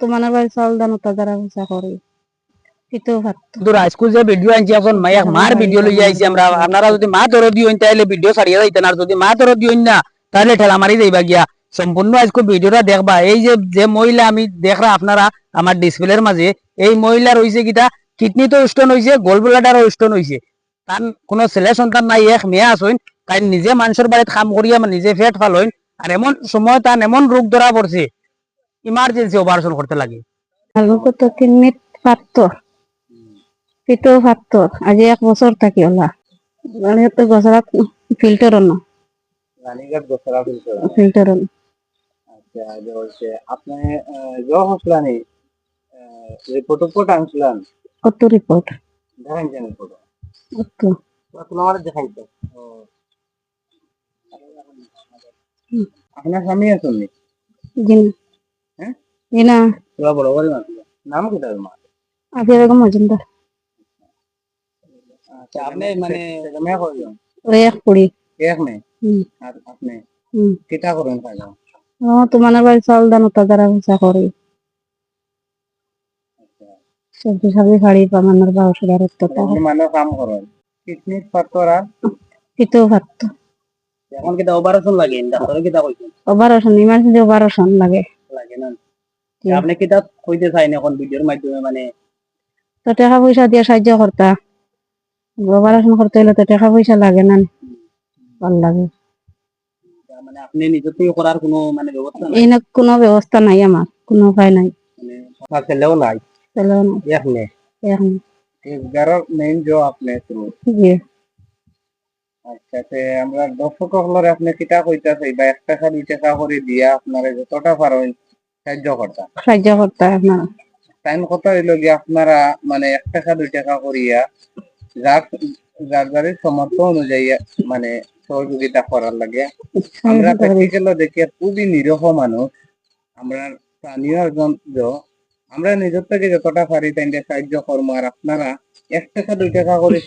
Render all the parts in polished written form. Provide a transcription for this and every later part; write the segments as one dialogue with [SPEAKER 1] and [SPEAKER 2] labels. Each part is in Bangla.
[SPEAKER 1] তোমার বাড়ি চাউল দান তারা পয়সা করে পিতো ভাত
[SPEAKER 2] কিন্তু রাজকুল যে ভিডিও আনছি এখন মাইয়া মার ভিডিও লইয়া আইছি আমরা। আপনারা যদি মা দরদি হইন তাহলে ভিডিও ছাড়িয়ে যাইতেন, আর যদি মা দরদি হইন না তাহলে ঠেলা মারি যাইবা গিয়া। সম্পূর্ণ আজকে ভিডিওটা দেখবা। এই যে যে মহিলা আমি দেখরা আপনারা আমার ডিসপ্লের মাঝে, এই মহিলার হইছে কিটা কিডনি তো স্টোন হইছে, গোল ব্লাডারও স্টোন হইছে। তার কোনো ছেলে সন্তান নাই, এক মেয়ে আসইন। তাই নিজে মানুষের বাড়িতে কাম করিয়া নিজে পেট ফালইন, আর এমন সময় তার এমন রোগ ধরা পড়ছে ইমার্জেন্সি অপারেশন করতে লাগে।
[SPEAKER 1] আলোক তো কিডনি পাত্তর পিতো পাত্তর আজ 1 বছর থাকি ওলা মানে তো গছরাত ফিল্টার না
[SPEAKER 3] রানীঘাট গোসরা
[SPEAKER 1] ফিল্টার
[SPEAKER 3] আচ্ছা যে হচ্ছে আপনি জ হসলানি রিপোর্ট আনছিলেন
[SPEAKER 1] কত রিপোর্ট
[SPEAKER 3] দেখাইছেন রিপোর্ট
[SPEAKER 1] কত
[SPEAKER 3] তোমার দেখাইছে আপনার স্বামী আছেন নি?
[SPEAKER 1] জিনা
[SPEAKER 3] হ্যাঁ
[SPEAKER 1] জিনা
[SPEAKER 3] তোরা বড় বড় নাম কি তার মা?
[SPEAKER 1] আগে রকম মজুমদার
[SPEAKER 3] আচ্ছা আপনি মানে মেয়ে করেন
[SPEAKER 1] ওই এক কুড়ি
[SPEAKER 3] এক মেয়ে আর আপনি কিটা করেন কাজা?
[SPEAKER 1] তোমার বাড়ি চাউল দান তারা পয়সা করে সবজি সবজি শাড়ি পামানোর 12,000 টাকা
[SPEAKER 3] মানে কাম করেন কিডনি পাথর আর
[SPEAKER 1] পিতো ভাত
[SPEAKER 2] এখন কিটা অপারেশন লাগে, ডাক্তারে কিটা কইছেন?
[SPEAKER 1] অপারেশন ইমার্জেন্সি অপারেশন লাগে
[SPEAKER 2] লাগে না আপনি কিটা কইতে চাইন এখন ভিডিওর মাধ্যমে? মানে
[SPEAKER 1] তো টাকা পয়সা দিয়ে সাহায্য করতা, অপারেশন করতে হলে তো টাকা পয়সা লাগে না, ভাল লাগে।
[SPEAKER 2] মানে আপনি নিজে থেকে করার কোনো মানে ব্যবস্থা নাই?
[SPEAKER 1] এই না কোনো ব্যবস্থা নাই, আমার কোনো উপায় নাই।
[SPEAKER 3] মানে আপনার ছেলেও নাই?
[SPEAKER 1] ছেলেও নাই
[SPEAKER 3] এক মেয়ে
[SPEAKER 1] এখন।
[SPEAKER 3] ঘরের মেইন জো আপনি তুমি?
[SPEAKER 1] জি।
[SPEAKER 3] আচ্ছা তে আমরা দর্শক হলরে আপনি কিটা কইতাছে বা 1 টাকা 2 টাকা করে দিয়া আপনারা যতটা পারেন সাহায্য করতা?
[SPEAKER 1] সাহায্য করতা আপনারা
[SPEAKER 3] টাইম কত হইলো গিয়ে আপনারা মানে 1 টাকা 2 টাকা করিয়া যার যার সমর্থ অনুযায়ী মানে সহযোগিতা করার লাগে। আমরা প্র্যাকটিক্যাল দেখি খুবই নিরহ মানুষ, আমরা স্থানীয় একজন আমরা নিজের থেকে যতটা পারি তাইলে সাহায্য করবো, আর আপনারা 1 টাকা 2 টাকা করে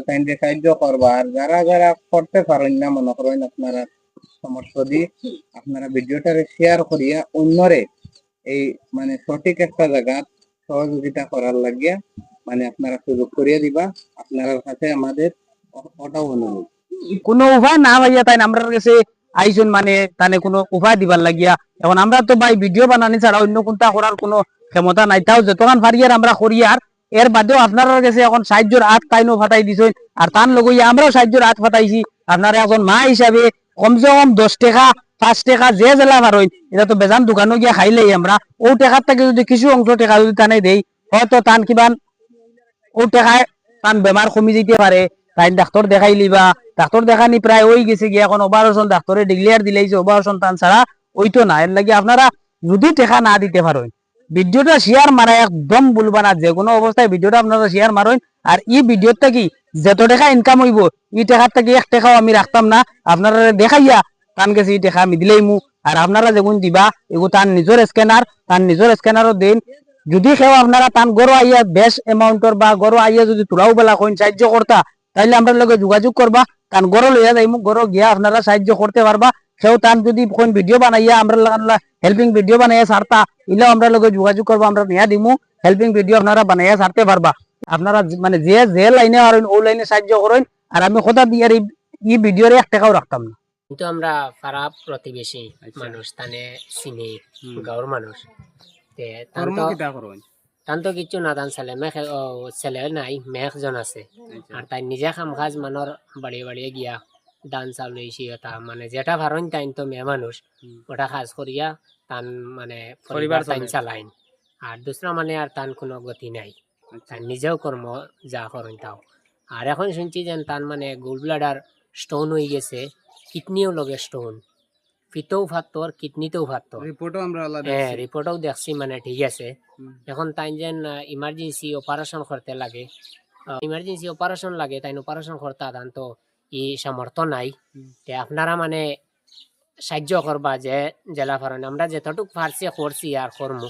[SPEAKER 3] তাইলে সাহায্য করবা। আর যারা যারা করতে পারেন না মনে করেন আপনারা সমর্থ দিয়ে আপনারা ভিডিওটারে শেয়ার করিয়া অন্যরে এই মানে সঠিক একটা জায়গা সহযোগিতা করার লাগিয়া মানে আপনারা সুযোগ করিয়া দিবা। আপনার কাছে আমাদের ওটাও অনুরোধ।
[SPEAKER 2] কোনো উপায় না ভাইয়া, তাই আমরা কাছে আইসুন মানে তানে কোনো উপায় দিবার লাগিয়া। এখন আমরা তো ভাই ভিডিও বানানি ছাড়া অন্য কোনটা করার কোনো ক্ষমতা নাই, তাও যতক্ষণ পারি আর আমরা করি। আর এর বাদেও আপনার কাছে এখন সাহায্যের হাত তাইনও ফাটাই দিছেন, আর তান লগইয়া আমরাও সাহায্যের হাত ফাটাইছি। আপনারা এখন মা হিসাবে কমসে কম 10 টাকা 5 টাকা যে জেলা পারইন, এটা তো বেজান দোকানে গিয়া খাইলেই আমরা ও টাকার থেকে যদি কিছু অংশ টাকা যদি তানে দেই, হয়তো তান কিবান ও টাকায় তান বেমার কমি যেতে পারে। তাই ডাক্তার দেখাই লিবা, ডাক্তার দেখানি প্রায় ওই গেছে গিয়ে এখন অপারেশন ডাক্তারে ডিক্লেয়ার দিলেইছে অপারেশন তান ছাড়া ওইতো না। এর লাগে আপনারা যদি টাকা না দিতে পারেন ভিডিওটা শেয়ার মারা একদম বলবা না, যে কোনো অবস্থায় ভিডিওটা আপনারা শেয়ার মারেন। আর এই ভিডিওটা কি যত টাকা ইনকাম হইব এই টাকার থেকে 1 টাকাও আমি রাখতাম না, আপনারা দেখাইয়া তান গেছে এই টাকা আমি দিলেই মু। আর আপনারা যেগুন দিবা এগুলো তার নিজের স্ক্যানারও দিন। যদি কেউ আপনারা তান গরো আইয়া বেশ এমাউন্টর বা গরো আইয়া যদি তোলাও বেলা কইন সাহায্য করতা, তাইলে আমরা লগে যোগাযোগ করবা, তান গরো লইয়া যাইমু, গরো গিয়া আপনারা সাহায্য করতে পারবা। কেউ তান যদি কোন ভিডিও বানাইয়া আমরা হেল্পিং ভিডিও বানাইয়া ছাড়তা, ইলেও আমরা লগে যোগাযোগ করবো, আমরা নিয়া দিমু হেল্পিং ভিডিও আপনারা বানাইয়া ছাড়তে পারবা। আপনারা মানে যে লাইনে আর ও লাইনে সাহায্য করেন। আর আমি কথা দিয়ে এই ভিডিওর 1 টাকাও রাখতাম না।
[SPEAKER 4] কিন্তু আমরা পাড়া প্রতিবেশী মানুষ, তানে চিনি গাঁৱৰ মানুষ তান তো কিছু না, তান ছেলে নাই, মেঘজন আছে। আর তাই নিজে খাম খাজ মানর বাড়িয়ে বাড়িয়ে গিয়া দান চাউল এটা মানে যেটা ভারণ তাইন তো মেয়ে মানুষ ওটা কাজ করিয়া তান মানে পরিবার তাইন চালাইন। আর দুসরা মানে আর তান কোনো গতি নাই, তাই নিজেও কর্ম যা করেন তাও। আর এখন শুনছি যে তান মানে গোল ব্লাডার স্টোন হয়ে গেছে, কিডনিও লগে স্টোন, ফিতেও ফাত্তর কিডনিতেও ফাত্তর। হ্যাঁ রিপোর্টও দেখছি মানে ঠিক আছে। এখন তাই যেন ইমার্জেন্সি অপারেশন করতে লাগে, ইমার্জেন্সি অপারেশন লাগে, তাই অপারেশন করতে আদান তো ই সামর্থ্য নাই। আপনারা মানে সাহায্য করবা যে জেলা ফারণ আমরা যতটুকু পারছি করছি আর করমু।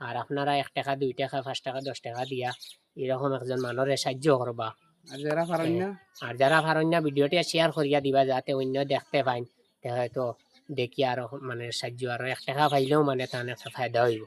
[SPEAKER 4] আর আপনারা 1 টাকা 2 টাকা 5 টাকা 10 টাকা দিয়া এরকম একজন মানুষের সাহায্য করবা। আর যারা পারেন না ভিডিওটি শেয়ার করিয়া দিবা, যাতে অন্য দেখতে পাইন, হয়তো দেখি আরো মানে সাহায্য আরো 1 টাকা পাইলেও মানে তার একটা ফায়দা হইব।